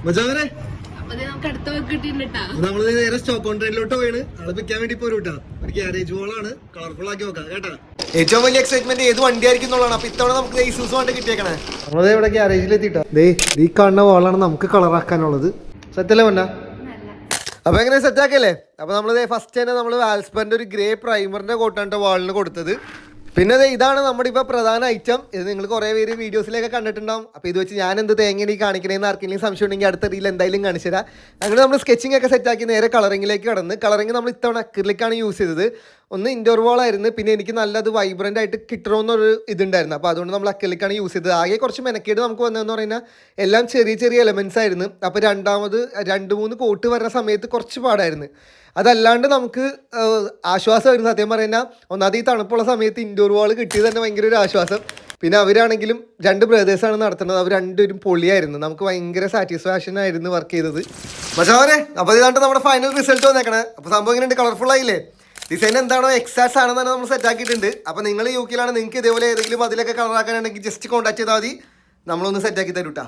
മജാവരെ നമുക്ക് അടുത്ത വർക്ക് കിട്ടിയിട്ടാ. നമ്മള് നേരെ സ്റ്റോപ്പ് ഓൺ ട്രെയിനിലോട്ട് പോയാണ്. ആള് പിക്കാൻ വേണ്ടി പോരൂട്ടാ. ഒരു ഗ്യാരേജ് വോളാണ്, കളർഫുൾ ആക്കി നോക്കാം കേട്ടാ. ഏറ്റവും വലിയ എക്സൈറ്റ്മെന്റ് ഏത് വണ്ടി ആയിരിക്കും എന്നുള്ളതാണ്. അപ്പൊ ഇത്തവണ നമുക്ക് ഇസൂസ് വണ്ടി കിട്ടിയേക്കണേ. നമ്മളത് ഇവിടെ ഗ്യാരേജിൽ എത്തിയിട്ടാ. ഈ കാണുന്ന വാളാണ് നമുക്ക് കളറാക്കാനുള്ളത്. സെറ്റല്ലേ വന്ന അപ്പൊ എങ്ങനെ സെറ്റ് ആക്കല്ലേ. അപ്പൊ നമ്മള് ഫസ്റ്റ് തന്നെ നമ്മള് വാൽസ്പറിന്റെ ഒരു ഗ്രേ പ്രൈമറിന്റെ കോട്ടാണ് വാളിന് കൊടുത്തത്. പിന്നെ ഇതാണ് നമ്മുടെ ഇപ്പോൾ പ്രധാന ഐറ്റം. ഇത് നിങ്ങൾ കുറേ പേര് വീഡിയോസിലൊക്കെ കണ്ടിട്ടുണ്ടാവും. അപ്പോൾ ഇത് വെച്ച് ഞാൻ എന്ത് തേങ്ങനെ കാണിക്കണേന്ന് ആർക്കെങ്കിലും സംശയം ഉണ്ടെങ്കിൽ അടുത്ത റീൽ എന്തായാലും കാണിച്ചു തരാം. അങ്ങനെ നമ്മൾ സ്കെച്ചിങ് ഒക്കെ സെറ്റാക്കി നേരെ കളറിങ്ങിലേക്ക് കടന്ന്. കളറിങ് നമ്മൾ ഇത്തവണ അക്രിലിക്കാണ് യൂസ് ചെയ്തത്. ഒന്ന് ഇൻഡോർ വാളായിരുന്നു. പിന്നെ എനിക്ക് നല്ലത് വൈബ്രൻ്റ് ആയിട്ട് കിട്ടണമെന്നൊരു ഇതുണ്ടായിരുന്നു. അപ്പോൾ അതുകൊണ്ട് നമ്മൾ അക്രിലിക്കാണ് യൂസ് ചെയ്തത്. ആകെ കുറച്ച് മെനക്കേട് നമുക്ക് വന്നതെന്ന് പറഞ്ഞാൽ എല്ലാം ചെറിയ ചെറിയ എലമെൻറ്റ്സ് ആയിരുന്നു. അപ്പോൾ 2-3 കോട്ട് വരുന്ന സമയത്ത് കുറച്ച് പാടായിരുന്നു. അതല്ലാണ്ട് നമുക്ക് ആശ്വാസമായിരുന്നു സത്യം പറയുന്ന. ഒന്നാമത് ഈ തണുപ്പുള്ള സമയത്ത് ഇൻഡോർ വാൾ കിട്ടിയത് തന്നെ ഭയങ്കര ഒരു ആശ്വാസം. പിന്നെ അവരാണെങ്കിലും 2 ബ്രദേഴ്സാണ് നടത്തുന്നത്. അവർ രണ്ടുപേരും പൊളിയായിരുന്നു. നമുക്ക് ഭയങ്കര സാറ്റിസ്ഫാക്ഷൻ ആയിരുന്നു വർക്ക് ചെയ്തത്. മച്ചാവനെ അപ്പോൾ ഇതാണ്ട് നമ്മുടെ ഫൈനൽ റിസൾട്ട് വന്നേക്കണേ. അപ്പോൾ സംഭവം ഇങ്ങനെ കളർഫുൾ ആയില്ലേ. ഡിസൈൻ എന്താണോ എക്സാക്ട്സ് ആണെന്ന് തന്നെ നമ്മൾ സെറ്റ് ആക്കിയിട്ടുണ്ട്. അപ്പോൾ നിങ്ങൾ യുകെയിലാണ്, നിങ്ങൾക്ക് ഇതേപോലെ ഏതെങ്കിലും അതിലൊക്കെ കളറാക്കാനുണ്ടെങ്കിൽ ജസ്റ്റ് കോൺടാക്ട് ചെയ്താൽ മതി. നമ്മളൊന്ന് സെറ്റാക്കി തരൂട്ടാ.